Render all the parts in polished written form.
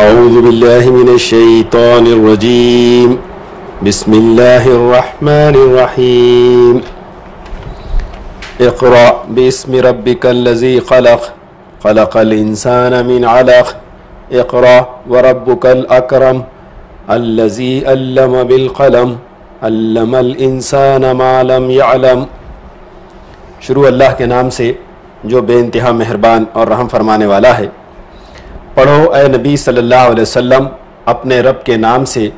औज़ु बिल्लाहि मिनश्शैतानिर्रजीम बिस्मिल्लाहिर्रहमानिर्रहीम इक़रा बिस्मि रब्बिकल्लज़ी ख़लक़ ख़लक़ल इंसाना मिन अलक़ इक़रा व रब्बुकल अकरम अल्लज़ी अल्लम बिल क़लम अल्लमल इंसाना मा लम यअलम। शुरू अल्लाह के नाम से जो बेइंतहा मेहरबान और रहम फरमाने वाला है। पढ़ो ए नबी सल्लल्लाहु अलैहि वसल्लम अपने रब के नाम से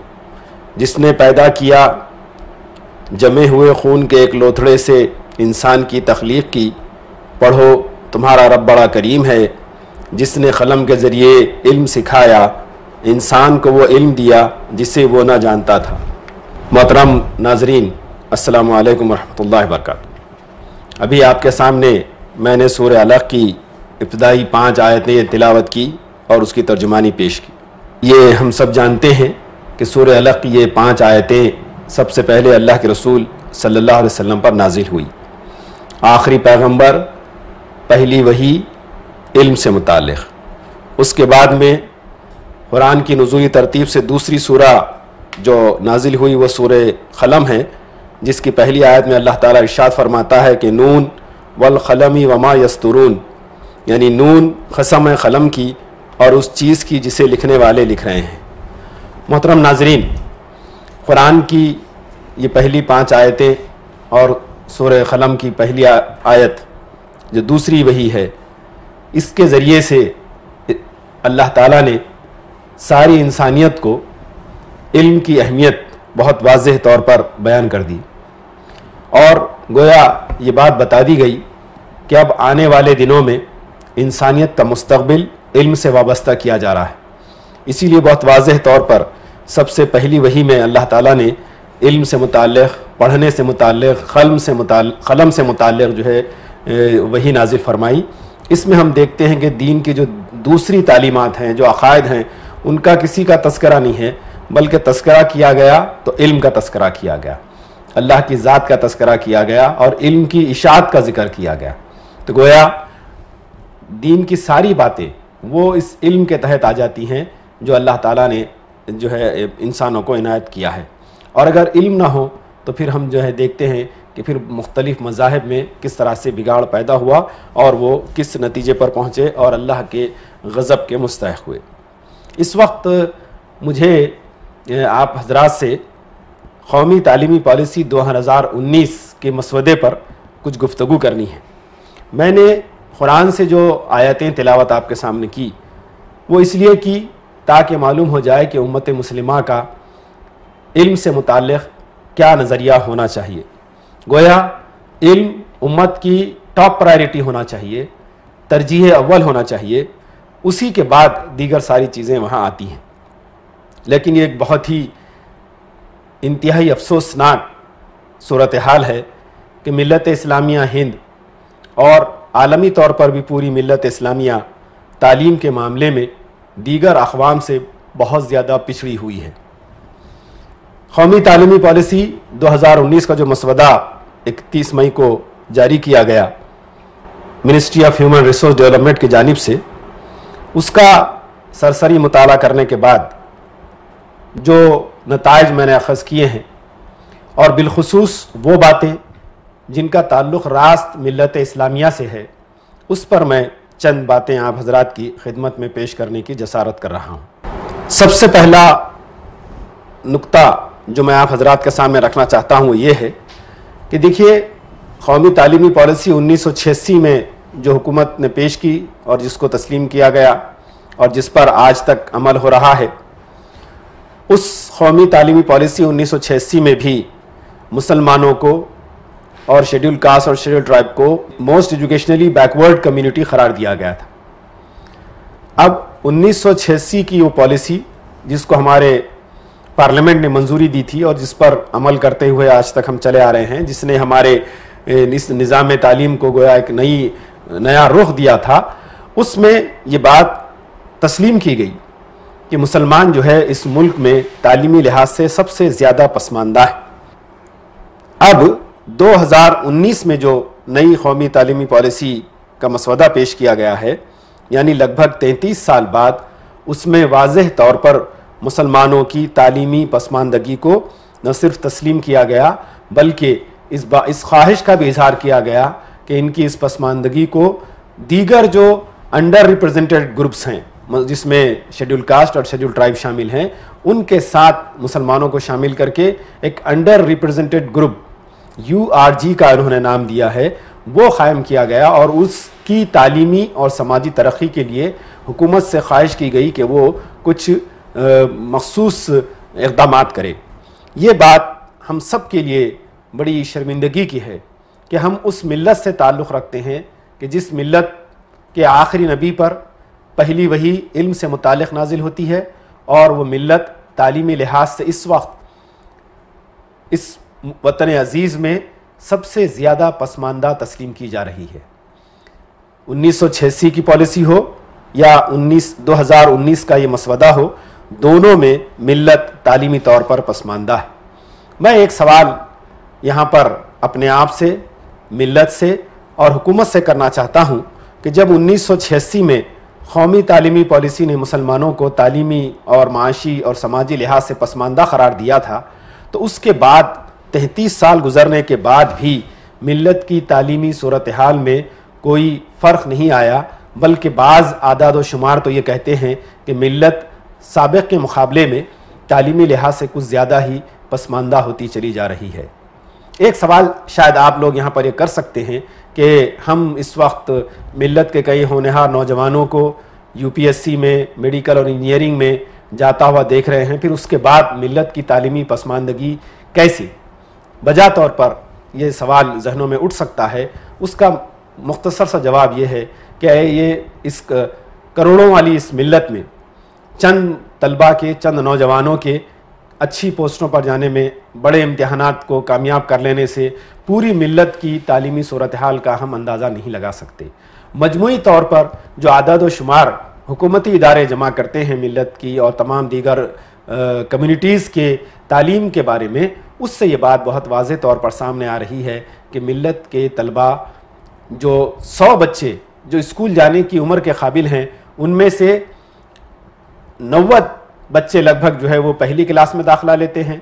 जिसने पैदा किया जमे हुए खून के एक लोथड़े से इंसान की तख्लीक की। पढ़ो तुम्हारा रब बड़ा करीम है जिसने क़लम के ज़रिए इल्म सिखाया, इंसान को वो इल्म दिया जिसे वो ना जानता था। मोहतरम नाज़रीन, अस्सलामु अलैकुम रहमतुल्लाहि व बरकातुहू। अभी आपके सामने मैंने सूरह अलक़ की इब्तिदाई 5 आयतें तिलावत की और उसकी तर्जुमानी पेश की। ये हम सब जानते हैं कि सूरह अलक़ की ये 5 आयतें सबसे पहले अल्लाह के रसूल सल्लल्लाहु अलैहि वसल्लम पर नाजिल हुई। आखिरी पैगंबर, पहली वही इल्म से मुताल्लिक़। उसके बाद में कुरान की नुज़ूली तरतीब से दूसरी सूरा जो नाजिल हुई वो सूरह क़लम है, जिसकी पहली आयत में अल्लाह ताला इरशाद फरमाता है कि नून वल क़लमी वमा यस्तुरून, यानी नून कसम है क़लम की और उस चीज़ की जिसे लिखने वाले लिख रहे हैं। मोहतरम नाज़रीन, कुरान की ये पहली 5 आयतें और सूरह क़लम की पहली आयत जो दूसरी वही है, इसके ज़रिए से अल्लाह ताला ने सारी इंसानियत को इल्म की अहमियत बहुत वाज़ेह तौर पर बयान कर दी और गोया ये बात बता दी गई कि अब आने वाले दिनों में इंसानियत का मुस्तक़बिल इल्म से वाबस्ता किया जा रहा है। इसीलिए बहुत वाज़ेह तौर पर सबसे पहली वही में अल्लाह ताला ने इल्म से मुताल्लिक़, पढ़ने से मुताल्लिक़, क़लम से मुताल्लिक़ जो है वही नाज़िल फरमाई। इसमें हम देखते हैं कि दीन की जो दूसरी तालीमात हैं, जो अक़ायद हैं, उनका किसी का तस्करा नहीं है, बल्कि तस्करा किया गया तो इल्म का तस्करा किया गया, अल्लाह की ज़ात का तस्करा किया गया और इल्म की इशाअत का ज़िक्र किया गया। तो गोया दीन की सारी बातें वो इस इल्म के तहत आ जाती हैं जो अल्लाह ताला ने जो है इंसानों को इनायत किया है। और अगर इल्म ना हो तो फिर हम जो है देखते हैं कि फिर मुख्तलिफ़ मज़ाहिब में किस तरह से बिगाड़ पैदा हुआ और वो किस नतीजे पर पहुँचे और अल्लाह के गज़ब के मुस्तहिक़ हुए। इस वक्त मुझे आप हज़रात से कौमी तालीमी पॉलिसी 2019 के मसवदे पर कुछ गुफ्तगू करनी है। मैंने कुरान से जो आयतें तिलावत आपके सामने की वो इसलिए की ताकि मालूम हो जाए कि उम्मत मुस्लिमा का इल्म से मुताल्लिक़ क्या नज़रिया होना चाहिए। गोया इल्म उम्मत की टॉप प्रायोरिटी होना चाहिए, तरजीह अव्वल होना चाहिए, उसी के बाद दीगर सारी चीज़ें वहाँ आती हैं। लेकिन ये एक बहुत ही इंतहाई अफसोसनाक सूरत हाल है कि मिल्लत इस्लामिया हिंद और आलमी तौर पर भी पूरी मिल्लत इस्लामिया तालीम के मामले में दीगर अक़वाम से बहुत ज़्यादा पिछड़ी हुई है। कौमी तालीमी पॉलिसी 2019 का जो मसवदा 31 मई को जारी किया गया ministry of human resource development की जानिब से, उसका सरसरी मुताला करने के बाद जो नताइज मैंने अख़ज़ किए हैं और बिलखुसूस वो बातें जिनका ताल्लुक़ रास्त मिल्लत इस्लामिया से है, उस पर मैं चंद बातें आप हज़रात की खिदमत में पेश करने की जसारत कर रहा हूँ। सबसे पहला नुक्ता जो मैं आप हज़रात के सामने रखना चाहता हूँ ये है कि देखिए, कौमी तालीमी पॉलिसी 1986 में जो हुकूमत ने पेश की और जिसको तस्लीम किया गया और जिस पर आज तक अमल हो रहा है, उस कौमी तालीमी पॉलिसी 1986 में भी मुसलमानों को और शेड्यूल कास्ट और शेड्यूल ट्राइब को मोस्ट एजुकेशनली बैकवर्ड कम्युनिटी करार दिया गया था। अब 1986 की वो पॉलिसी जिसको हमारे पार्लियामेंट ने मंजूरी दी थी और जिस पर अमल करते हुए आज तक हम चले आ रहे हैं, जिसने हमारे इस निज़ाम तालीम को गोया एक नया रुख दिया था, उसमें ये बात तस्लीम की गई कि मुसलमान जो है इस मुल्क में तालीमी लिहाज से सबसे ज़्यादा पसमानदा है। अब 2019 में जो नई कौमी तालीमी पॉलिसी का मसवदा पेश किया गया है, यानी लगभग 33 साल बाद उसमें वाज़ेह तौर पर मुसलमानों की तालीमी पसमानदगी को न सिर्फ तस्लीम किया गया बल्कि इस ख्वाहिश का भी इजहार किया गया कि इनकी इस पसमानदगी को दीगर जो अंडर रिप्रेजेंटेड ग्रुप्स हैं, जिसमें शेड्यूल कास्ट और शेड्यूल ट्राइब शामिल हैं, उनके साथ मुसलमानों को शामिल करके एक अंडर रिप्रेजेंटेड ग्रुप URG का उन्होंने नाम दिया है, वो कायम किया गया और उसकी तालीमी और समाजी तरक्की के लिए हुकूमत से ख्वाहिश की गई कि वो कुछ मखसूस इक़दामात करे। ये बात हम सब के लिए बड़ी शर्मिंदगी की है कि हम उस मिल्लत से ताल्लुक़ रखते हैं कि जिस मिल्लत के आखिरी नबी पर पहली वही इल्म से मुतालिक नाजिल होती है और वो मिल्लत तालीमी लिहाज से इस वक्त इस वतन अज़ीज़ में सबसे ज़्यादा पसमानदा तस्लीम की जा रही है। 1986 की पॉलिसी हो या 2019 का ये मसवदा हो, दोनों में मिल्लत तालीमी तौर पर पसमानदा है। मैं एक सवाल यहाँ पर अपने आप से, मिल्लत से और हुकूमत से करना चाहता हूँ कि जब 1986 में कौमी तालीमी पॉलिसी ने मुसलमानों को तालीमी और माशी और समाजी लिहाज से पसमानदा करार दिया था, तो उसके बाद 33 साल गुजरने के बाद भी मिल्लत की तालीमी सूरत हाल में कोई फ़र्क नहीं आया, बल्कि बाज़ आदाद व शुमार तो ये कहते हैं कि मिल्लत साबिक़ के मुकाबले में तालीमी लिहाज से कुछ ज़्यादा ही पसमानदा होती चली जा रही है। एक सवाल शायद आप लोग यहाँ पर ये कर सकते हैं कि हम इस वक्त मिल्लत के कई होनहार नौजवानों को UPSC में, मेडिकल और इंजीनियरिंग में जाता हुआ देख रहे हैं, फिर उसके बाद मिल्लत की तालीमी पसमानदगी कैसी? बजा तौर पर यह सवाल जहनों में उठ सकता है। उसका मुख्तसर सा जवाब यह है कि ये इस करोड़ों वाली इस मिल्लत में चंद तलबा के, चंद नौजवानों के अच्छी पोस्टों पर जाने में, बड़े इम्तिहानात को कामयाब कर लेने से पूरी मिल्लत की तालीमी सूरत हाल का हम अंदाज़ा नहीं लगा सकते। मजमूई तौर पर जो आदाद व शुमार हुकूमती इदारे जमा करते हैं मिल्लत की और तमाम दीगर कम्युनिटीज़ के तालीम के बारे में, उससे ये बात बहुत वाज़ेह तौर पर सामने आ रही है कि मिल्लत के तलबा जो 100 बच्चे जो स्कूल जाने की उम्र के काबिल हैं, उनमें से 90 बच्चे लगभग जो है वो पहली क्लास में दाखिला लेते हैं।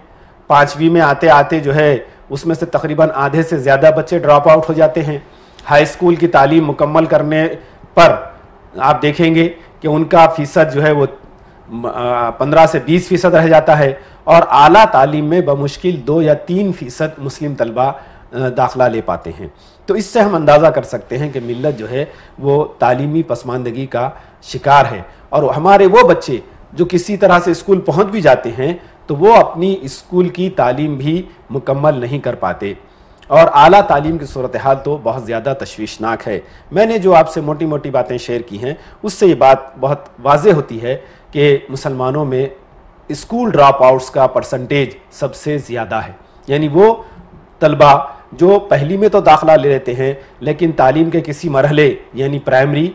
5वीं में आते आते जो है उसमें से तकरीबन आधे से ज़्यादा बच्चे ड्रॉप आउट हो जाते हैं। हाई स्कूल की तालीम मुकम्मल करने पर आप देखेंगे कि उनका फ़ीसद जो है वो 15 से 20% रह जाता है और आला तालीम में बमुश्किल 2 या 3% मुस्लिम तलबा दाखिला ले पाते हैं। तो इससे हम अंदाज़ा कर सकते हैं कि मिल्लत जो है वो तालीमी पसमानदगी का शिकार है। और हमारे वो बच्चे जो किसी तरह से स्कूल पहुंच भी जाते हैं तो वो अपनी स्कूल की तालीम भी मुकम्मल नहीं कर पाते और आला तालीम की सूरत हाल तो बहुत ज़्यादा तशवीशनाक है। मैंने जो आपसे मोटी मोटी बातें शेयर की हैं, उससे ये बात बहुत वाज़ेह होती है कि मुसलमानों में स्कूल ड्रॉप आउट्स का परसेंटेज सबसे ज़्यादा है। यानी वो तलबा जो पहली में तो दाखिला ले लेते हैं, लेकिन तालीम के किसी मरहले यानी प्राइमरी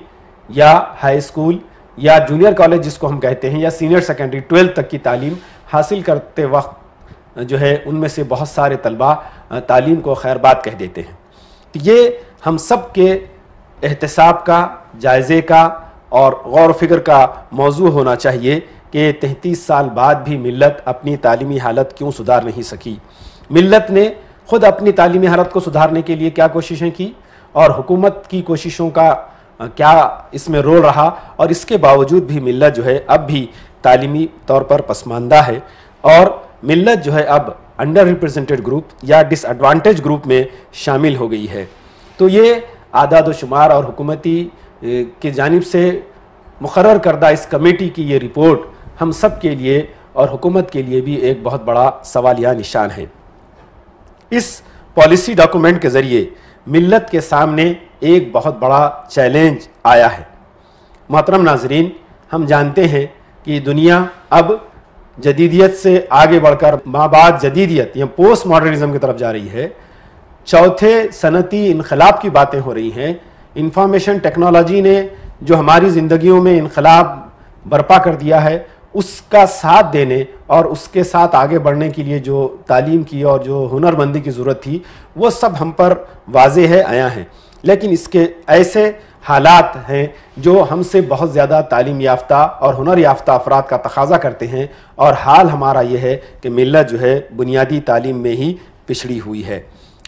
या हाई स्कूल या जूनियर कॉलेज जिसको हम कहते हैं, या सीनियर सेकेंडरी 12th तक की तालीम हासिल करते वक्त जो है उनमें से बहुत सारे तलबा तालीम को खैरबाद कह देते हैं। तो ये हम सब के एहतसाब का, जायज़े का और गौर फिक्र का मौजू होना चाहिए कि 33 साल बाद भी मिल्लत अपनी तालीमी हालत क्यों सुधार नहीं सकी। मिल्लत ने ख़ुद अपनी तालीमी हालत को सुधारने के लिए क्या कोशिशें की और हुकूमत की कोशिशों का क्या इसमें रोल रहा, और इसके बावजूद भी मिल्लत जो है अब भी तालीमी तौर पर पसमानदा है और मिल्लत जो है अब अंडर रिप्रेजेंटेड ग्रुप या डिसएडवांटेज ग्रुप में शामिल हो गई है। तो ये आदाद व शुमार और हुकूमती की जानिब से मुकर्रर करदा इस कमेटी की ये रिपोर्ट हम सब के लिए और हुकूमत के लिए भी एक बहुत बड़ा सवालिया निशान है। इस पॉलिसी डॉक्यूमेंट के ज़रिए मिल्लत के सामने एक बहुत बड़ा चैलेंज आया है। मोहतरम नाज़रीन, हम जानते हैं कि दुनिया अब जदीदियत से आगे बढ़कर माबाद जदीदियत या पोस्ट मॉडर्निज़म की तरफ जा रही है। चौथे सनती इनकलाब की बातें हो रही हैं। इंफॉर्मेशन टेक्नोलॉजी ने जो हमारी ज़िंदगियों में इनकलाब बर्पा कर दिया है, उसका साथ देने और उसके साथ आगे बढ़ने के लिए जो तालीम की और जो हुनरमंदी की ज़रूरत थी, वो सब हम पर वाज़ेह है, आया है। लेकिन इसके ऐसे हालात हैं जो हमसे बहुत ज़्यादा तालीम याफ्ता और हुनर याफ्ता अफराद का तकाजा करते हैं, और हाल हमारा यह है कि मिल्लत जो है बुनियादी तालीम में ही पिछड़ी हुई है।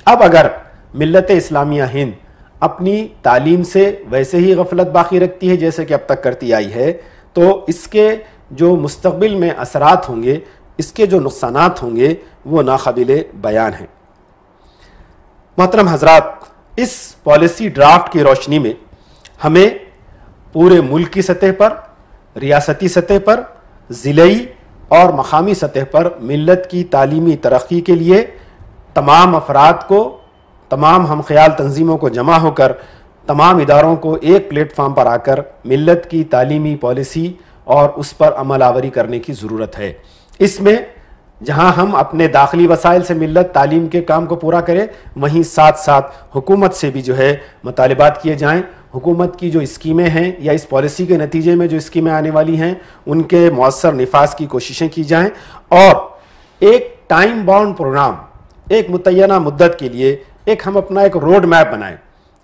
अब अगर मिल्लत इस्लामिया हिंद अपनी तालीम से वैसे ही गफलत बाकी रखती है जैसे कि अब तक करती आई है, तो इसके जो मुस्तक़बिल में असरात होंगे, इसके जो नुकसानात होंगे, वो नाक़ाबिले बयान हैं। मोहतरम हज़रात, इस पॉलिसी ड्राफ्ट की रोशनी में हमें पूरे मुल्क की सतह पर, रियासती सतह पर, ज़िलई और मकामी सतह पर मिल्लत की तालीमी तरक्की के लिए तमाम अफराद को, तमाम हम ख्याल तंजीमों को जमा होकर, तमाम इदारों को एक प्लेटफार्म पर आकर मिल्लत की तालीमी पॉलिसी और उस पर अमल आवरी करने की ज़रूरत है। इसमें जहां हम अपने दाखिली वसाइल से मिल्लत तालीम के काम को पूरा करें, वहीं साथ साथ हुकूमत से भी जो है मुतालिबात किए जाएं। हुकूमत की जो स्कीमें हैं या इस पॉलिसी के नतीजे में जो स्कीमें आने वाली हैं, उनके मौसर निफाज की कोशिशें की जाएं, और एक टाइम बाउंड प्रोग्राम, एक मुतय्यना मुद्दत के लिए एक हम अपना एक रोड मैप बनाएं,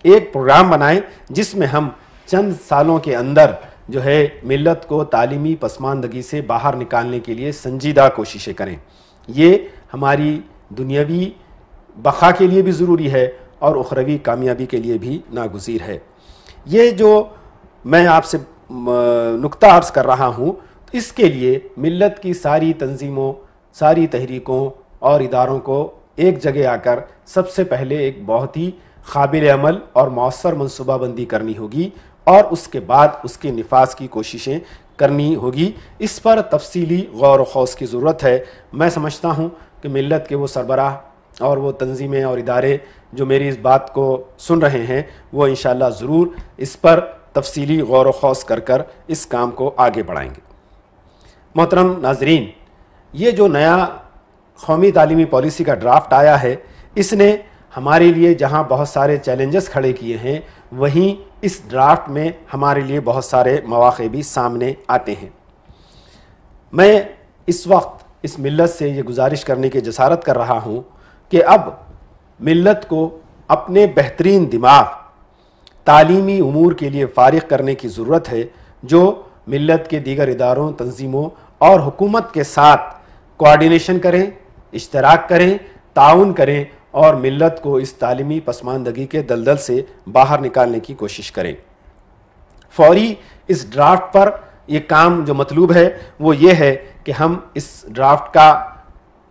एक प्रोग्राम बनाएं जिसमें हम चंद सालों के अंदर जो है मिल्लत को तालीमी पसमानदगी से बाहर निकालने के लिए संजीदा कोशिशें करें। ये हमारी दुनियावी बका के लिए भी ज़रूरी है और उखरवी कामयाबी के लिए भी नागुज़ीर है। ये जो मैं आपसे नुक्ता अर्ज़ कर रहा हूँ, इसके लिए मिल्लत की सारी तंजीमों, सारी तहरीकों और इदारों को एक जगह आकर सबसे पहले एक बहुत ही काबिल अमल और मौसर मनसूबाबंदी करनी होगी, और उसके बाद उसके निफाज की कोशिशें करनी होगी। इस पर तफसीली गौर व खौस की ज़रूरत है। मैं समझता हूँ कि मिल्लत के वो सरबराह और वो तंजीमें और इदारे जो मेरी इस बात को सुन रहे हैं, वो इंशाअल्लाह ज़रूर इस पर तफसीली गौर व खौस कर कर इस काम को आगे बढ़ाएंगे। मोहतरम नाज़रीन, ये जो नया कौमी तालीमी पॉलिसी का ड्राफ्ट आया है, इसने हमारे लिए जहाँ बहुत सारे चैलेंजेस खड़े किए हैं, वहीं इस ड्राफ्ट में हमारे लिए बहुत सारे मौक़े भी सामने आते हैं। मैं इस वक्त इस मिल्लत से ये गुजारिश करने की जसारत कर रहा हूँ कि अब मिल्लत को अपने बेहतरीन दिमाग तालीमी उमूर के लिए फ़ारिग करने की ज़रूरत है, जो मिल्लत के दीगर इदारों, तंजीमों और हुकूमत के साथ कोऑर्डिनेशन करें, इश्तराक करें, ताउन करें और मिल्लत को इस तालीमी पसमानदगी के दलदल से बाहर निकालने की कोशिश करें। फौरी इस ड्राफ्ट पर ये काम जो मतलूब है वो ये है कि हम इस ड्राफ्ट का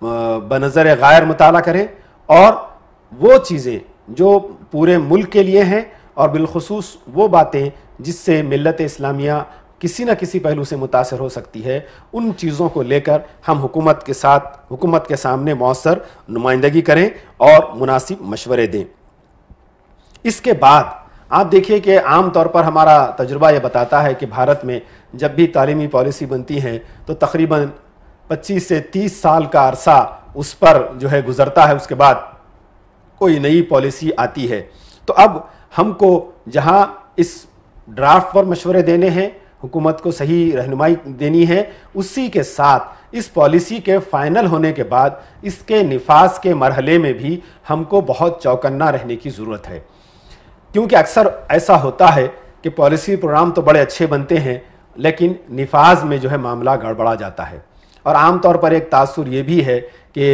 बनज़र गैर मुताला करें, और वो चीज़ें जो पूरे मुल्क के लिए हैं और बिलखुसूस वो बातें जिससे मिल्लत इस्लामिया किसी न किसी पहलू से मुतासर हो सकती है, उन चीज़ों को लेकर हम हुकूमत के साथ, हुकूमत के सामने मौसर नुमाइंदगी करें और मुनासिब मशवरे दें। इसके बाद आप देखिए कि आम तौर पर हमारा तजुर्बा ये बताता है कि भारत में जब भी तालीमी पॉलिसी बनती है तो तकरीबन 25 से 30 साल का अरसा उस पर जो है गुजरता है, उसके बाद कोई नई पॉलिसी आती है। तो अब हमको जहाँ इस ड्राफ्ट पर मशवरे देने हैं, हुकूमत को सही रहनुमाई देनी है, उसी के साथ इस पॉलिसी के फाइनल होने के बाद इसके निफाज के मरहले में भी हमको बहुत चौकन्ना रहने की ज़रूरत है। क्योंकि अक्सर ऐसा होता है कि पॉलिसी प्रोग्राम तो बड़े अच्छे बनते हैं, लेकिन निफाज में जो है मामला गड़बड़ा जाता है। और आम तौर पर एक तासुर ये भी है कि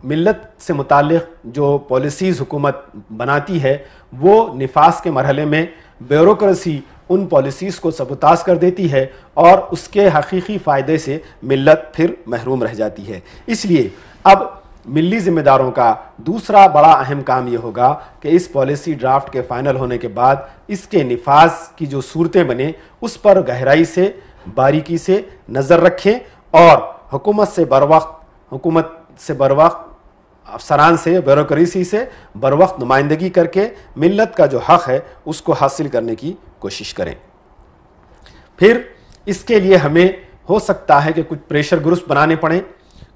मिल्लत से मुताल्लिक़ जो पॉलिसीज़ हुकूमत बनाती है, वो निफाज के मरहले में ब्यूरोक्रेसी उन पॉलिसीज़ को सबूताज कर देती है और उसके हकीकी फ़ायदे से मिल्लत फिर महरूम रह जाती है। इसलिए अब मिली ज़िम्मेदारों का दूसरा बड़ा अहम काम ये होगा कि इस पॉलिसी ड्राफ्ट के फ़ाइनल होने के बाद इसके निफाज की जो सूरतें बने, उस पर गहराई से, बारीकी से नज़र रखें और हुकूमत से बरवक्त अफसरान से, ब्यूरोक्रेसी से बरवक्त नुमाइंदगी करके मिल्लत का जो हक़ है उसको हासिल करने की कोशिश करें। फिर इसके लिए हमें हो सकता है कि कुछ प्रेशर ग्रुप्स बनाने पड़े,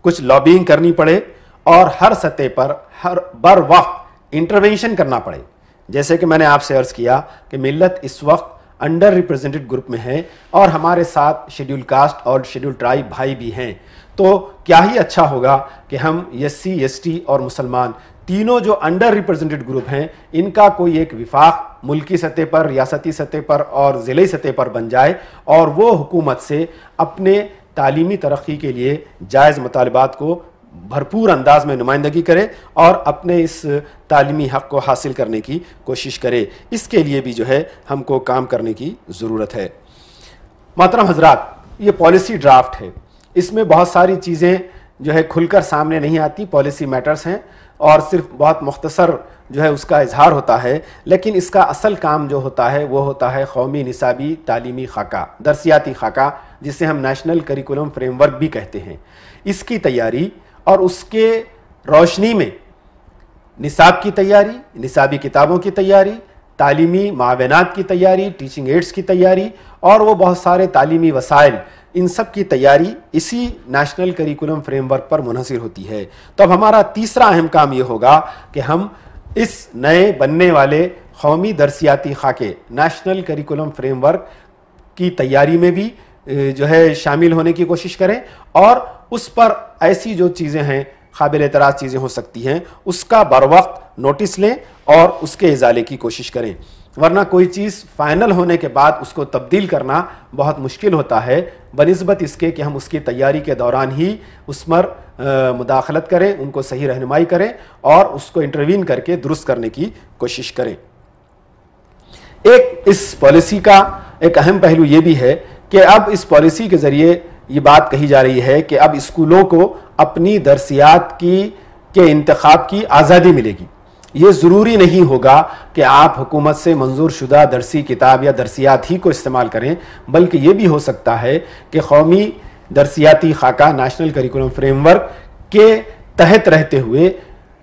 कुछ लॉबिंग करनी पड़े और हर सतह पर हर बर वक्त इंटरवेंशन करना पड़े। जैसे कि मैंने आपसे अर्ज़ किया कि मिल्लत इस वक्त अंडर रिप्रेजेंटेड ग्रुप में है और हमारे साथ शेड्यूल कास्ट और शेड्यूल ट्राइब भाई भी हैं। तो क्या ही अच्छा होगा कि हम SC, ST और मुसलमान तीनों जो अंडर रिप्रेजेंटेड ग्रुप हैं इनका कोई एक विफाक मुल्की सतह पर, रियासती सतह पर और ज़िले सतह पर बन जाए और वो हुकूमत से अपने तालीमी तरक्की के लिए जायज़ मुतालबात को भरपूर अंदाज में नुमाइंदगी करे और अपने इस तालीमी हक़ को हासिल करने की कोशिश करे। इसके लिए भी जो है हमको काम करने की ज़रूरत है। मोहतरम हज़रात, ये पॉलिसी ड्राफ्ट है, इसमें बहुत सारी चीज़ें जो है खुलकर सामने नहीं आती, पॉलिसी मैटर्स हैं और सिर्फ बहुत मुख्तसर जो है उसका इजहार होता है, लेकिन इसका असल काम जो होता है वो होता है कौमी निसाबी तालीमी खाका, दरसियाती खाका, जिसे हम नेशनल करिकुलम फ्रेमवर्क भी कहते हैं। इसकी तैयारी और उसके रोशनी में निसाब की तैयारी, निसाबी किताबों की तैयारी, तालीमी मावनात की तैयारी, टीचिंग एड्स की तैयारी और वो बहुत सारे तालीमी वसाइल, इन सब की तैयारी इसी नेशनल करिकुलम फ्रेमवर्क पर मुनहसर होती है। तो अब हमारा तीसरा अहम काम ये होगा कि हम इस नए बनने वाले कौमी दरसियाती खाके नेशनल करिकुलम फ्रेमवर्क की तैयारी में भी जो है शामिल होने की कोशिश करें और उस पर ऐसी जो चीज़ें हैं, काबिल एतराज़ चीज़ें हो सकती हैं, उसका बर वक्त नोटिस लें और उसके इजाले की कोशिश करें। वरना कोई चीज़ फाइनल होने के बाद उसको तब्दील करना बहुत मुश्किल होता है, बनिस्बत इसके कि हम उसकी तैयारी के दौरान ही उस पर मुदाखलत करें, उनको सही रहनुमाई करें और उसको इंटरवीन करके दुरुस्त करने की कोशिश करें। एक इस पॉलिसी का एक अहम पहलू ये भी है कि अब इस पॉलिसी के ज़रिए ये बात कही जा रही है कि अब स्कूलों को अपनी दरसियात के इंतखाब की आज़ादी मिलेगी। ये ज़रूरी नहीं होगा कि आप हुकूमत से मंजूर शुदा दरसी किताब या दरसियात ही को इस्तेमाल करें, बल्कि ये भी हो सकता है कि कौमी दरसियाती खाका नेशनल करिकुलम फ्रेमवर्क के तहत रहते हुए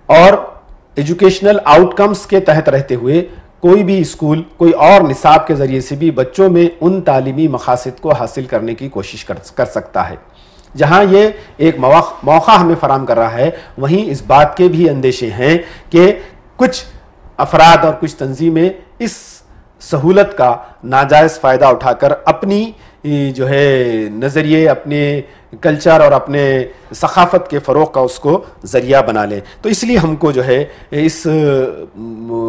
और एजुकेशनल आउटकम्स के तहत रहते हुए कोई भी स्कूल कोई और निसाब के ज़रिए से भी बच्चों में उन तालीमी मकासद को हासिल करने की कोशिश कर सकता है। जहाँ ये एक मौका हमें फराम कर रहा है, वहीं इस बात के भी अंदेशे हैं कि कुछ अफराद और कुछ तंजीमें इस सहूलत का नाजायज़ फ़ायदा उठाकर अपनी जो है नज़रिए, अपने कल्चर और अपने सकाफ़त के फ़रोग़ का उसको ज़रिया बना लें। तो इसलिए हमको जो है इस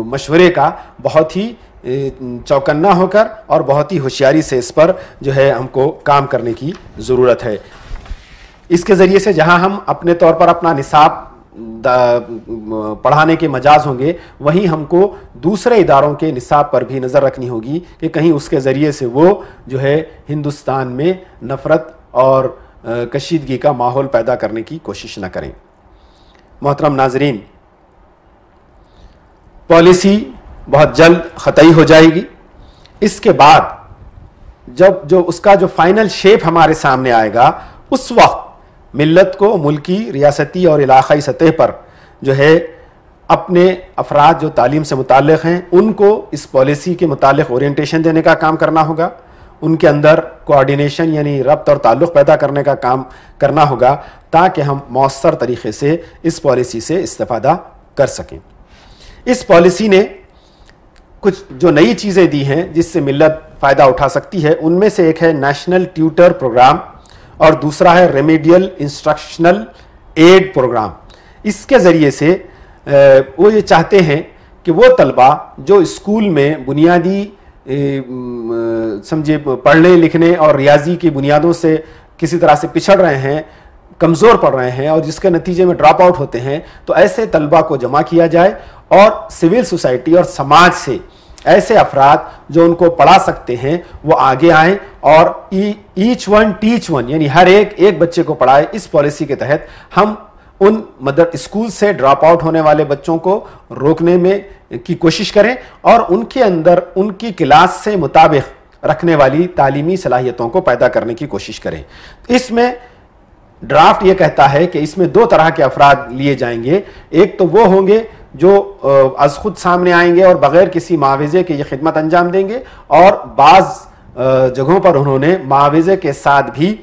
मशवरे का बहुत ही चौकन्ना होकर और बहुत ही होशियारी से इस पर जो है हमको काम करने की ज़रूरत है। इसके ज़रिए से जहाँ हम अपने तौर पर अपना निसाब पढ़ाने के मजाज होंगे, वहीं हमको दूसरे इदारों के निसाब पर भी नज़र रखनी होगी कि कहीं उसके ज़रिए से वो जो है हिंदुस्तान में नफ़रत और कशीदगी का माहौल पैदा करने की कोशिश न करें। मोहतरम नाज़रीन, पॉलिसी बहुत जल्द ख़तई हो जाएगी। इसके बाद जब जो उसका जो फाइनल शेप हमारे सामने आएगा, उस वक्त मिल्लत को मुल्की, रियासती और इलाक़ाई सतह पर जो है अपने अफराद जो तालीम से मुताल्लिक़ हैं उनको इस पॉलिसी के मुताल्लिक़ ओरिएंटेशन देने का काम करना होगा। उनके अंदर कोऑर्डिनेशन यानी रब्त और ताल्लुक़ पैदा करने का काम करना होगा ताकि हम मौसर तरीक़े से इस पॉलिसी से इस्तेफ़ादा कर सकें। इस पॉलिसी ने कुछ जो नई चीज़ें दी हैं जिससे मिल्लत फ़ायदा उठा सकती है, उनमें से एक है नेशनल ट्यूटर प्रोग्राम और दूसरा है रेमेडियल इंस्ट्रक्शनल एड प्रोग्राम। इसके ज़रिए से वो ये चाहते हैं कि वो तलबा जो स्कूल में बुनियादी समझे पढ़ने लिखने और रियाजी की बुनियादों से किसी तरह से पिछड़ रहे हैं, कमज़ोर पड़ रहे हैं और जिसके नतीजे में ड्रॉप आउट होते हैं, तो ऐसे तलबा को जमा किया जाए और सिविल सोसाइटी और समाज से ऐसे अफराद जो उनको पढ़ा सकते हैं वो आगे आएँ और ईच वन टीच वन यानी हर एक बच्चे को पढ़ाए। इस पॉलिसी के तहत हम उन स्कूल से ड्रॉप आउट होने वाले बच्चों को रोकने में की कोशिश करें और उनके अंदर उनकी क्लास से मुताबिक रखने वाली तालीमी सलाहियतों को पैदा करने की कोशिश करें। इसमें ड्राफ्ट ये कहता है कि इसमें दो तरह के अफराद लिए जाएंगे। एक तो वो होंगे जो अज खुद सामने आएंगे और बग़ैर किसी मुआवजे के ये खिदमत अंजाम देंगे, और बाज़ जगहों पर उन्होंने मुआवजे के साथ भी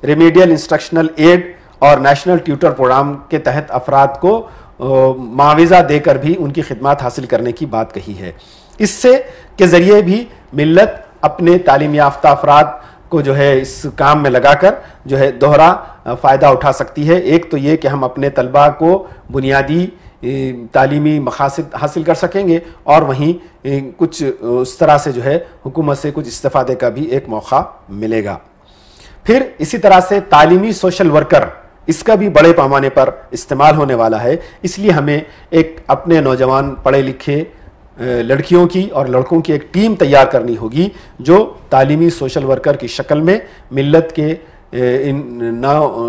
रेमेडियल इंस्ट्रक्शनल एड और नेशनल ट्यूटर प्रोग्राम के तहत अफराद को मुआवजा देकर भी उनकी खिदमत हासिल करने की बात कही है। इससे के ज़रिए भी मिल्लत अपने तालीम याफ्ता अफराद को जो है इस काम में लगाकर जो है दोहरा फ़ायदा उठा सकती है। एक तो ये कि हम अपने तलबा को बुनियादी तालीमी मकासद हासिल कर सकेंगे और वहीं कुछ उस तरह से जो है हुकूमत से कुछ इस्तेफादे का भी एक मौका मिलेगा। फिर इसी तरह से तालीमी सोशल वर्कर, इसका भी बड़े पैमाने पर इस्तेमाल होने वाला है। इसलिए हमें एक अपने नौजवान पढ़े लिखे लड़कियों की और लड़कों की एक टीम तैयार करनी होगी जो तालीमी सोशल वर्कर की शक्ल में मिल्लत के इन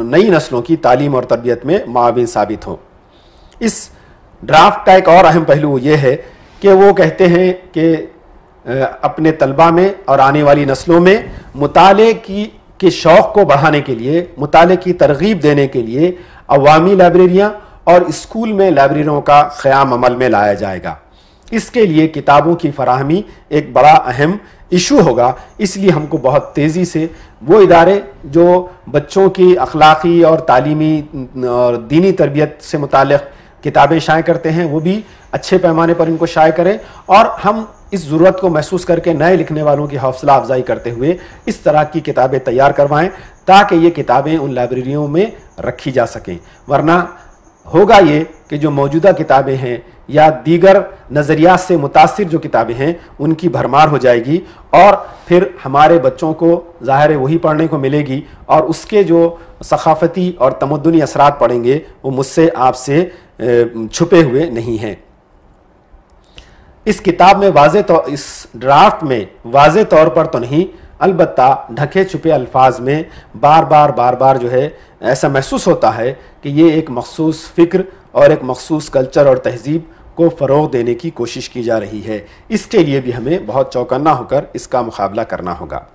नई नस्लों की तालीम और तरबियत में माविन साबित हो। इस ड्राफ्ट का एक और अहम पहलू ये है कि वो कहते हैं कि अपने तलबा में और आने वाली नस्लों में मुताले के शौक़ को बढ़ाने के लिए, मुताले की तरगीब देने के लिए अवामी लाइब्रेरियाँ और स्कूल में लाइब्रेरियों का क़याम अमल में लाया जाएगा। इसके लिए किताबों की फराहमी एक बड़ा अहम इशू होगा। इसलिए हमको बहुत तेज़ी से वो इदारे जो बच्चों की अखलाक़ी और तालीमी और दीनी तरबियत से मुताल्लिक़ किताबें शाये करते हैं वो भी अच्छे पैमाने पर इनको शाये करें और हम इस ज़रूरत को महसूस करके नए लिखने वालों की हौसला अफजाई करते हुए इस तरह की किताबें तैयार करवाएं ताकि ये किताबें उन लाइब्रेरियों में रखी जा सकें। वरना होगा ये कि जो मौजूदा किताबें हैं या दीगर नज़रियात से मुतासिर जो किताबें हैं उनकी भरमार हो जाएगी और फिर हमारे बच्चों को ज़ाहिर है वही पढ़ने को मिलेगी और उसके जो सकाफ़ती और तमद्दुनी असरात पड़ेंगे वो मुझसे आपसे छुपे हुए नहीं हैं। इस किताब में इस ड्राफ्ट में वाज़े तौर पर तो नहीं, अलबत्ता ढके छुपे अल्फाज में बार बार जो है ऐसा महसूस होता है कि ये एक मखसूस फ़िक्र और एक मखसूस कल्चर और तहज़ीब को फ़रोग़ देने की कोशिश की जा रही है। इसके लिए भी हमें बहुत चौकन्ना होकर इसका मुकाबला करना होगा।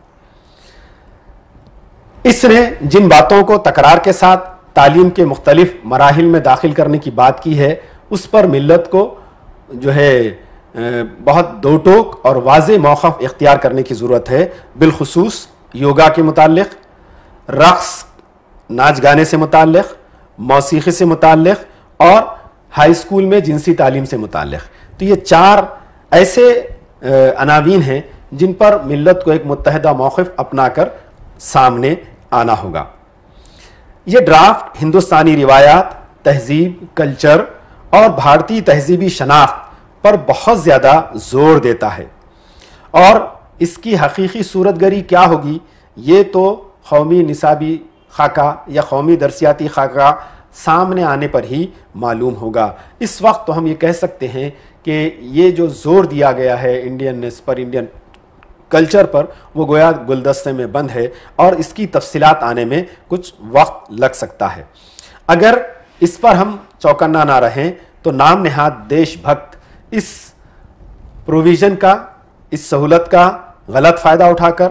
इसने जिन बातों को तकरार के साथ तालीम के मुख्तलिफ मराहिल में दाखिल करने की बात की है उस पर मिल्लत को जो है बहुत दो टोक और वाज़े मौक़िफ़ इख्तियार करने की ज़रूरत है। बिलखुसूस योगा के मुताल्लिक़, रक़्स नाच गाने से मुताल्लिक़, मौसीक़ी से मुताल्लिक़ और हाई स्कूल में जिनसी तालीम से मुताल्लिक़। तो ये चार ऐसे अनावीन हैं जिन पर मिल्लत को एक मुत्तहिदा मौक़िफ़ अपनाकर सामने आना होगा। ये ड्राफ्ट हिंदुस्तानी रिवायात, तहज़ीब, कल्चर और भारतीय तहज़ीबी शनाख्त पर बहुत ज़्यादा ज़ोर देता है और इसकी हकीकी सूरतगरी क्या होगी ये तो कौमी निसाबी खाका या कौमी दरसियाती खाका सामने आने पर ही मालूम होगा। इस वक्त तो हम ये कह सकते हैं कि ये जो ज़ोर दिया गया है इंडियननेस पर, इंडियन कल्चर पर, वो गोया गुलदस्ते में बंद है और इसकी तफसीलात आने में कुछ वक्त लग सकता है। अगर इस पर हम चौकन्ना ना रहें तो नाम नहाद देशभक्त इस प्रोविज़न का, इस सहूलत का गलत फ़ायदा उठाकर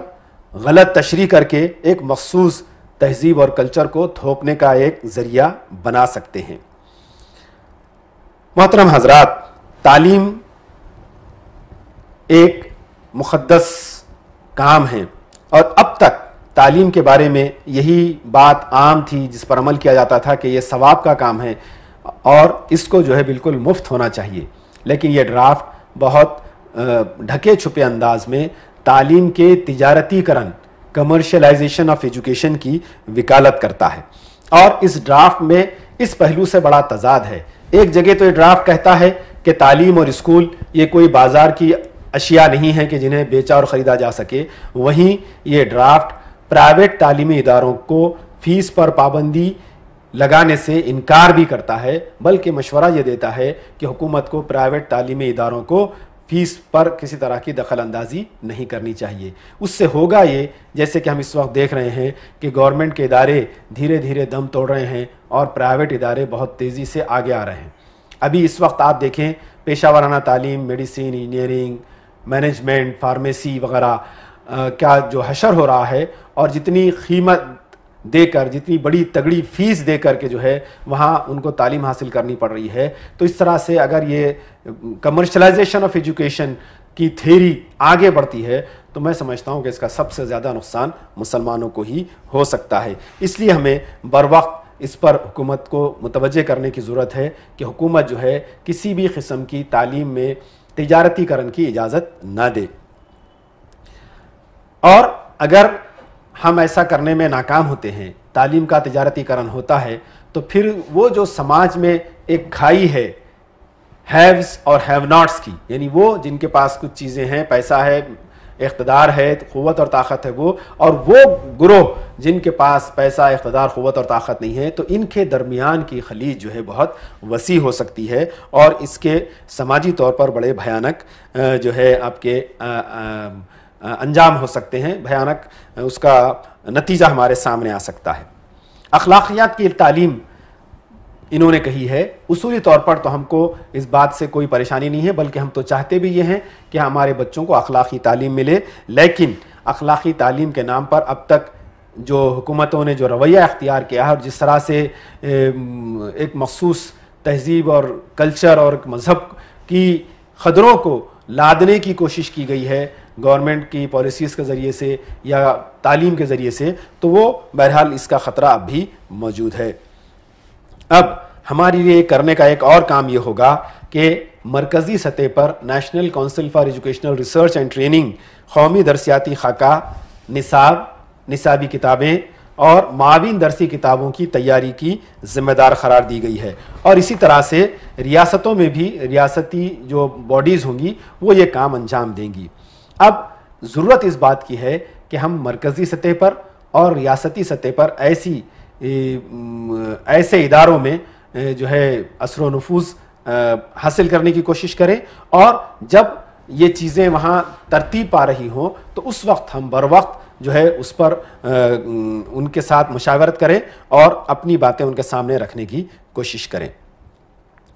गलत तशरीह करके एक मखसूस तहज़ीब और कल्चर को थोपने का एक ज़रिया बना सकते हैं। मोहतरम हज़रात, तालीम एक मुक़द्दस काम है और अब तक तालीम के बारे में यही बात आम थी जिस पर अमल किया जाता था कि ये सवाब का काम है और इसको जो है बिल्कुल मुफ्त होना चाहिए। लेकिन ये ड्राफ्ट बहुत ढके छुपे अंदाज में तालीम के तिजारतीकरण, कमर्शलाइजेशन ऑफ एजुकेशन की वकालत करता है और इस ड्राफ्ट में इस पहलू से बड़ा तजाद है। एक जगह तो ये ड्राफ्ट कहता है कि तालीम और स्कूल ये कोई बाजार की अशिया नहीं है कि जिन्हें बेचा और ख़रीदा जा सके, वहीं ये ड्राफ्ट प्राइवेट तालीमी इदारों को फ़ीस पर पाबंदी लगाने से इनकार भी करता है, बल्कि मशवरा ये देता है कि हुकूमत को प्राइवेट तालीमी इदारों को फ़ीस पर किसी तरह की दखल अंदाजी नहीं करनी चाहिए। उससे होगा ये, जैसे कि हम इस वक्त देख रहे हैं कि गवर्नमेंट के इदारे धीरे धीरे दम तोड़ रहे हैं और प्राइवेट इदारे बहुत तेज़ी से आगे आ रहे हैं। अभी इस वक्त आप देखें पेशा वाराना तालीम, मेडिसिन, इंजीनियरिंग, मैनेजमेंट, फार्मेसी वगैरह का जो हशर हो रहा है और जितनी कीमत देकर, जितनी बड़ी तगड़ी फ़ीस देकर के जो है वहाँ उनको तालीम हासिल करनी पड़ रही है। तो इस तरह से अगर ये कमर्शलाइजेशन ऑफ एजुकेशन की थ्योरी आगे बढ़ती है तो मैं समझता हूँ कि इसका सबसे ज़्यादा नुकसान मुसलमानों को ही हो सकता है। इसलिए हमें बर वक्त इस पर हुकूमत को मुतवज्जे करने की ज़रूरत है कि हुकूमत जो है किसी भी किस्म की तालीम में तिजारतीकरण की इजाज़त ना दे और अगर हम ऐसा करने में नाकाम होते हैं, तालीम का तिजारतीकरण होता है, तो फिर वो जो समाज में एक खाई है हैव्स और हैव नॉट्स की, यानी वो जिनके पास कुछ चीज़ें हैं, पैसा है, इख्तदार है, क़ुव्वत और ताकत है वो, और वो ग्रोह जिनके पास पैसा, इख्तदार, क़ुव्वत और ताकत नहीं है, तो इनके दरमियान की खलीज जो है बहुत वसी हो सकती है और इसके समाजी तौर पर बड़े भयानक जो है आपके अंजाम हो सकते हैं, भयानक उसका नतीजा हमारे सामने आ सकता है। अखलाकियात की तालीम इन्होंने कही है, उसूली तौर पर तो हमको इस बात से कोई परेशानी नहीं है, बल्कि हम तो चाहते भी ये हैं कि हमारे बच्चों को अखलाकी तालीम मिले, लेकिन अखलाकी तालीम के नाम पर अब तक जो हुकूमतों ने जो रवैया अख्तियार किया है और जिस तरह से एक मखसूस तहजीब और कल्चर और मज़हब की ख़दरों को लादने की कोशिश की गई है गवर्नमेंट की पॉलिसीज़ के ज़रिए से या तालीम के ज़रिए से, तो वो बहरहाल इसका ख़तरा अब भी मौजूद है। अब हमारे लिए करने का एक और काम ये होगा कि मरकज़ी सतह पर national council for educational research and training कौमी दरसियाती खाका, निसाबी किताबें और माविन दरसी किताबों की तैयारी की जिम्मेदार करार दी गई है, और इसी तरह से रियासतों में भी रियासती जो बॉडीज़ होंगी वो ये काम अंजाम देंगी। अब ज़रूरत इस बात की है कि हम मरकज़ी सतह पर और रियासती सतह पर ऐसे इदारों में जो है असर व नफूज़ हासिल करने की कोशिश करें, और जब ये चीज़ें वहाँ तरतीब पा रही हों तो उस वक्त हम बर वक्त जो है उस पर उनके साथ मुशावरत करें और अपनी बातें उनके सामने रखने की कोशिश करें।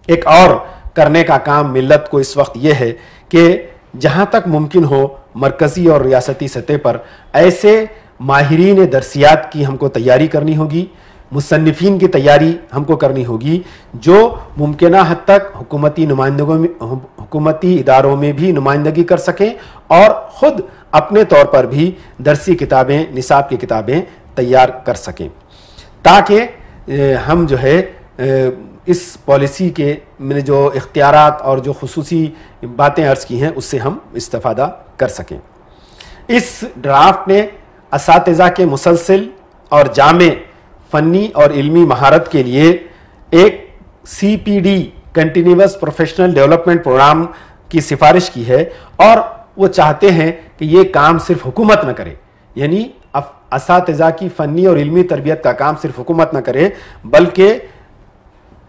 एक और करने का काम मिल्लत को इस वक्त ये है कि जहाँ तक मुमकिन हो मरकज़ी और रियासती सतह पर ऐसे माहिरीन दरसियात की हमको तैयारी करनी होगी, मुसन्निफ़ीन की तैयारी हमको करनी होगी जो मुमकिना हद तक हुकूमती इदारों में भी नुमाइंदगी कर सकें और ख़ुद अपने तौर पर भी दरसी किताबें, निसाब की किताबें तैयार कर सकें, ताकि हम जो है इस पॉलिसी के मैंने जो इख्तियारात और जो खुसूसी बातें अर्ज़ की हैं उससे हम इस्तेफ़ादा कर सकें। इस ड्राफ्ट ने असातिज़ा के मुसलसिल और जामे फ़न्नी और इल्मी महारत के लिए एक CPD continuous professional development program की सिफारिश की है, और वो चाहते हैं कि ये काम सिर्फ हुकूमत न करे, यानी असातिज़ा की फ़न्नी और इल्मी तरबियत का काम सिर्फ हुकूमत न करे बल्कि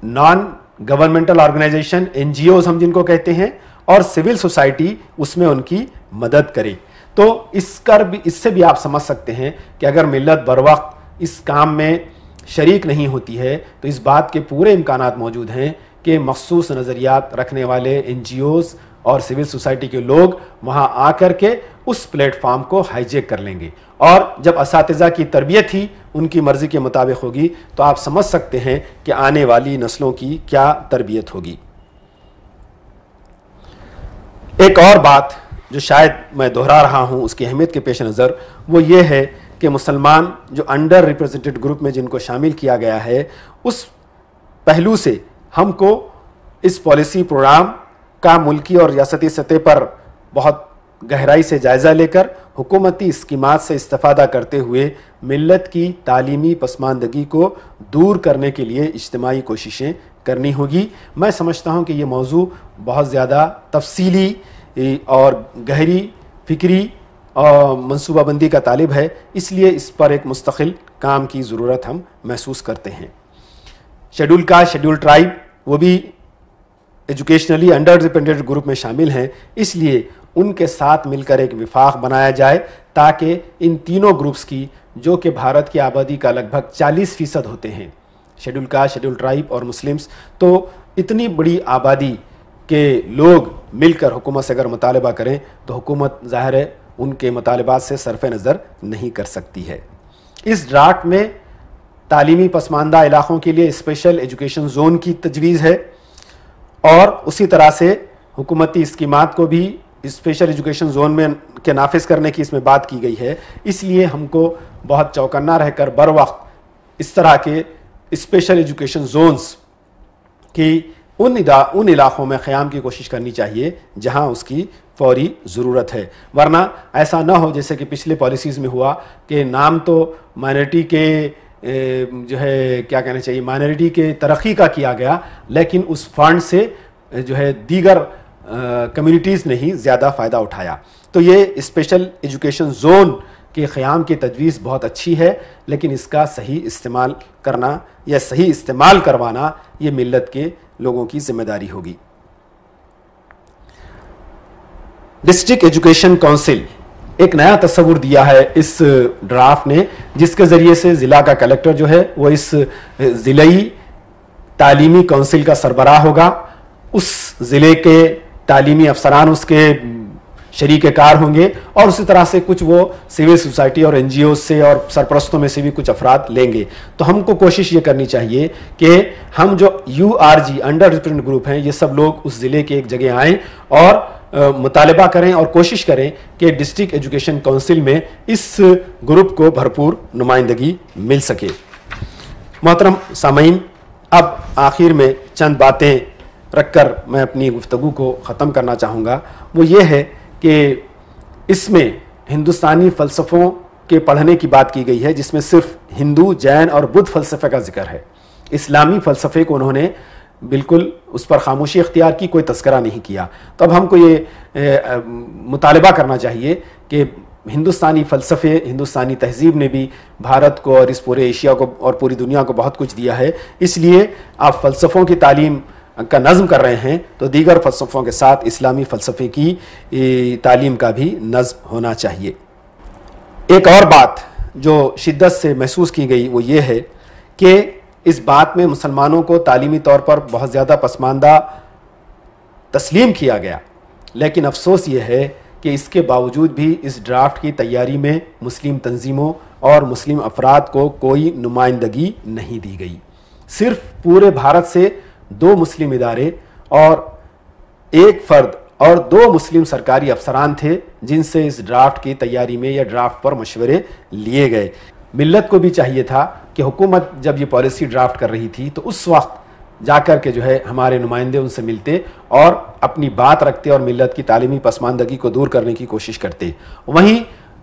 नॉन गवर्नमेंटल ऑर्गेनाइजेशन, NGOs हम जिनको कहते हैं, और सिविल सोसाइटी उसमें उनकी मदद करे। तो इससे भी आप समझ सकते हैं कि अगर मिल्लत बर वक्त इस काम में शरीक नहीं होती है तो इस बात के पूरे इम्कानात मौजूद हैं कि मखसूस नज़रियात रखने वाले NGOs और सिविल सोसाइटी के लोग वहाँ आकर के उस प्लेटफॉर्म को हाईजेक कर लेंगे, और जब असातिज़ा की तरबियत ही उनकी मर्ज़ी के मुताबिक होगी तो आप समझ सकते हैं कि आने वाली नस्लों की क्या तरबियत होगी। एक और बात जो शायद मैं दोहरा रहा हूँ उसकी अहमियत के पेश नज़र वो ये है कि मुसलमान जो अंडर रिप्रेजेंटेड ग्रुप में जिनको शामिल किया गया है, उस पहलू से हमको इस पॉलिसी प्रोग्राम का मुल्की और रियासती सतह पर बहुत गहराई से जायज़ा लेकर हुकूमती स्कीमात से इस्तेफ़ादा करते हुए मिल्लत की तालीमी पसमानदगी को दूर करने के लिए इज्तिमाई कोशिशें करनी होगी। मैं समझता हूँ कि ये मौजू बहुत ज़्यादा तफसीली और गहरी फ़िक्री और मनसूबाबंदी का तालिब है, इसलिए इस पर एक मुस्तकिल काम की ज़रूरत हम महसूस करते हैं। शेड्यूल कास्ट, शेड्यूल ट्राइब वो भी एजुकेशनली अंडर रिप्रेजेंटेड ग्रुप में शामिल हैं, इसलिए उनके साथ मिलकर एक विफाक बनाया जाए ताकि इन तीनों ग्रुप्स की, जो कि भारत की आबादी का लगभग 40% होते हैं, शेड्यूल कास्ट, शेड्यूल ट्राइब और मुस्लिम्स, तो इतनी बड़ी आबादी के लोग मिलकर हुकूमत से अगर मुतालबा करें तो हुकूमत ज़ाहिर है उनके मुतालबात से सरफ नज़र नहीं कर सकती है। इस ड्राफ्ट में तालीमी पसमानदा इलाक़ों के लिए स्पेशल एजुकेशन जोन की तजवीज़ है, और उसी तरह से हुकूमती स्कीमात को भी स्पेशल एजुकेशन जोन में के नाफिज करने की इसमें बात की गई है। इसलिए हमको बहुत चौकन्ना रहकर बर वक्त इस तरह के स्पेशल एजुकेशन जोन्स की उन इलाक़ों में क़याम की कोशिश करनी चाहिए जहाँ उसकी फौरी ज़रूरत है, वरना ऐसा ना हो जैसे कि पिछले पॉलिसीज़ में हुआ कि नाम तो माइनॉरिटी के जो है क्या कहना चाहिए माइनॉरिटी के तरक्की का किया गया, लेकिन उस फंड से जो है दीगर कम्युनिटीज़ ने ही ज़्यादा फ़ायदा उठाया। तो ये स्पेशल एजुकेशन ज़ोन के क़याम की तजवीज़ बहुत अच्छी है, लेकिन इसका सही इस्तेमाल करना या सही इस्तेमाल करवाना ये मिल्लत के लोगों की ज़िम्मेदारी होगी। डिस्ट्रिक्ट एजुकेशन काउंसिल एक नया तस्वुर दिया है इस ड्राफ्ट ने, जिसके ज़रिए से ज़िला का कलेक्टर जो है वो इस ज़िलाई तालीमी काउंसिल का सरबराह होगा। उस ज़िले के तालीमी अफसरान उसके शरीक कार होंगे और उसी तरह से कुछ वो सिविल सोसाइटी और NGO से और सरपरस्तों में से भी कुछ अफराद लेंगे। तो हमको कोशिश ये करनी चाहिए कि हम जो URG अंडर रिप्रेजेंटेड ग्रुप हैं, ये सब लोग उस ज़िले के एक जगह आएँ और मुतालबा करें और कोशिश करें कि डिस्ट्रिक्ट एजुकेशन काउंसिल में इस ग्रुप को भरपूर नुमाइंदगी मिल सके। मोहतरम सामीन, अब आखिर में चंद बातें रखकर मैं अपनी गुफ्तगू को ख़त्म करना चाहूँगा। वो ये है कि इसमें हिंदुस्तानी फ़लसफ़ों के पढ़ने की बात की गई है, जिसमें सिर्फ हिंदू, जैन और बुद्ध फ़लसफ़े का जिक्र है। इस्लामी फ़लसफ़े को उन्होंने बिल्कुल उस पर खामोशी इख्तियार की, कोई तस्करा नहीं किया। तो अब हमको ये मुतालबा करना चाहिए कि हिंदुस्तानी फ़लसफ़े, हिंदुस्तानी तहज़ीब ने भी भारत को और इस पूरे एशिया को और पूरी दुनिया को बहुत कुछ दिया है। इसलिए आप फ़लसफ़ों की तालीम का नज़्म कर रहे हैं तो दीगर फ़लसफ़ों के साथ इस्लामी फ़लसफ़े की तालीम का भी नज़्म होना चाहिए। एक और बात जो शिद्दत से महसूस की गई वो ये है कि इस बात में मुसलमानों को तालीमी तौर पर बहुत ज़्यादा पसमानदा तस्लीम किया गया, लेकिन अफसोस ये है कि इसके बावजूद भी इस ड्राफ्ट की तैयारी में मुस्लिम तंजीमों और मुस्लिम अफराद को कोई नुमाइंदगी नहीं दी गई। सिर्फ पूरे भारत से 2 मुस्लिम इदारे और 1 फ़र्द और 2 मुस्लिम सरकारी अफसरान थे जिनसे इस ड्राफ्ट की तैयारी में या ड्राफ्ट पर मशवरे लिए गए। मिल्लत को भी चाहिए था कि हुकूमत जब ये पॉलिसी ड्राफ्ट कर रही थी तो उस वक्त जाकर के जो है हमारे नुमाइंदे उनसे मिलते और अपनी बात रखते और मिल्लत की तालीमी पसमानदगी को दूर करने की कोशिश करते। वहीं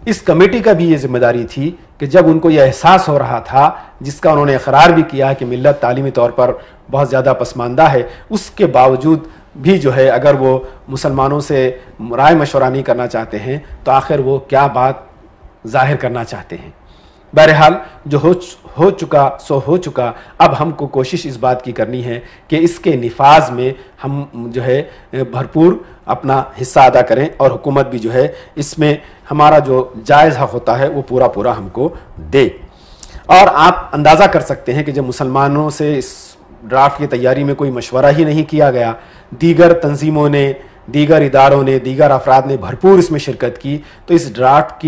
इस कमेटी का भी ये जिम्मेदारी थी कि जब उनको यह एहसास हो रहा था, जिसका उन्होंने इकरार भी किया कि मिल्लत तालीमी तौर पर बहुत ज़्यादा पसमानदा है, उसके बावजूद भी जो है अगर वो मुसलमानों से राय मशवरा नहीं करना चाहते हैं तो आखिर वो क्या बात जाहिर करना चाहते हैं। बहरहाल जो हो चुका सो हो चुका। अब हमको कोशिश इस बात की करनी है कि इसके निफाज में हम जो है भरपूर अपना हिस्सा अदा करें और हुकूमत भी जो है इसमें हमारा जो जायज़ हक़ होता है वो पूरा पूरा हमको दे। और आप अंदाज़ा कर सकते हैं कि जब मुसलमानों से इस ड्राफ्ट की तैयारी में कोई मशवरा ही नहीं किया गया, दीगर तंजीमों ने, दीगर इदारों ने, दीगर अफराद ने भरपूर इसमें शिरकत की, तो इस ड्राफ्ट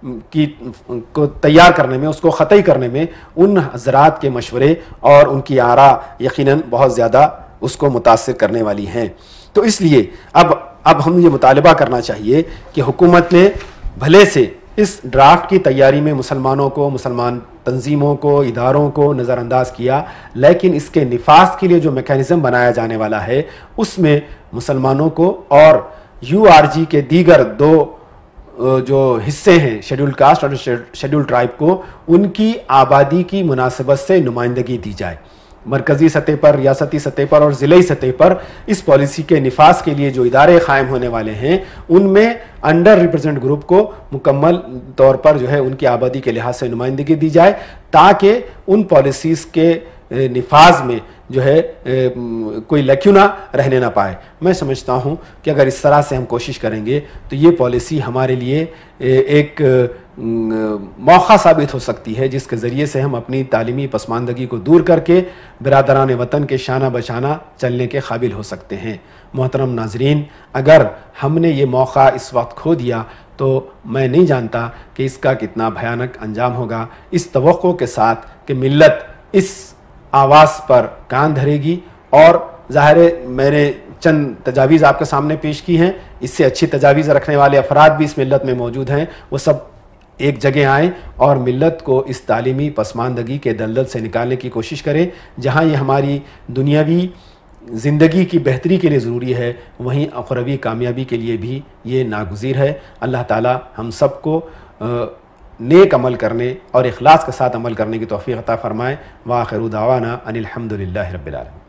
को तैयार करने में, उसको ख़तई करने में उन हज़रात के मशवरे और उनकी आरा यकीनन बहुत ज़्यादा उसको मुतासिर करने वाली हैं। तो इसलिए अब हम ये मुतालबा करना चाहिए कि हुकूमत ने भले से इस ड्राफ्ट की तैयारी में मुसलमानों को, मुसलमान तंजीमों को, इदारों को नज़रअंदाज किया, लेकिन इसके निफाज के लिए जो मेकैनिज़म बनाया जाने वाला है उसमें मुसलमानों को और URG के दीगर 2 जो हिस्से हैं, शेड्यूल्ड कास्ट और शेड्यूल्ड ट्राइब को, उनकी आबादी की मुनासिबत से नुमाइंदगी दी जाए। मरकज़ी सतह पर, रियासती सतह पर और ज़िले सतह पर इस पॉलिसी के निफाज के लिए जो इदारे क़ायम होने वाले हैं उनमें अंडर रिप्रेजेंट ग्रुप को मुकम्मल तौर पर जो है उनकी आबादी के लिहाज से नुमाइंदगी दी जाए, ताकि उन पॉलिसीज़ के निफाज में जो है कोई लक्यूना रहने ना पाए। मैं समझता हूँ कि अगर इस तरह से हम कोशिश करेंगे तो ये पॉलिसी हमारे लिए एक मौका साबित हो सकती है, जिसके ज़रिए से हम अपनी तालीमी पसमानदगी को दूर करके बिरादरान वतन के शाना बशाना चलने के काबिल हो सकते हैं। मोहतरम नाजरीन, अगर हमने ये मौका इस वक्त खो दिया तो मैं नहीं जानता कि इसका कितना भयानक अंजाम होगा। इस तवक्को के साथ कि मिल्लत इस आवाज़ पर कान धरेगी, और ज़ाहिर है मैंने चंद तजावीज़ आपके सामने पेश की हैं, इससे अच्छी तजावीज़ रखने वाले अफराद भी इस मिल्लत में मौजूद हैं, वो सब एक जगह आएँ और मिल्लत को इस तालीमी पसमानदगी के दलदल से निकालने की कोशिश करें। जहाँ ये हमारी दुनियावी ज़िंदगी की बेहतरी के लिए ज़रूरी है, वहीं अख़रवी कामयाबी के लिए भी ये नागुज़ीर है। अल्लाह ताला हम सबको नेक अमल करने और इखलास के साथ अमल करने की तौफ़ीक़ अता फ़रमाए। व आख़िरु दावाना अनिल हम्दुलिल्लाहि रब्बिल आलमीन।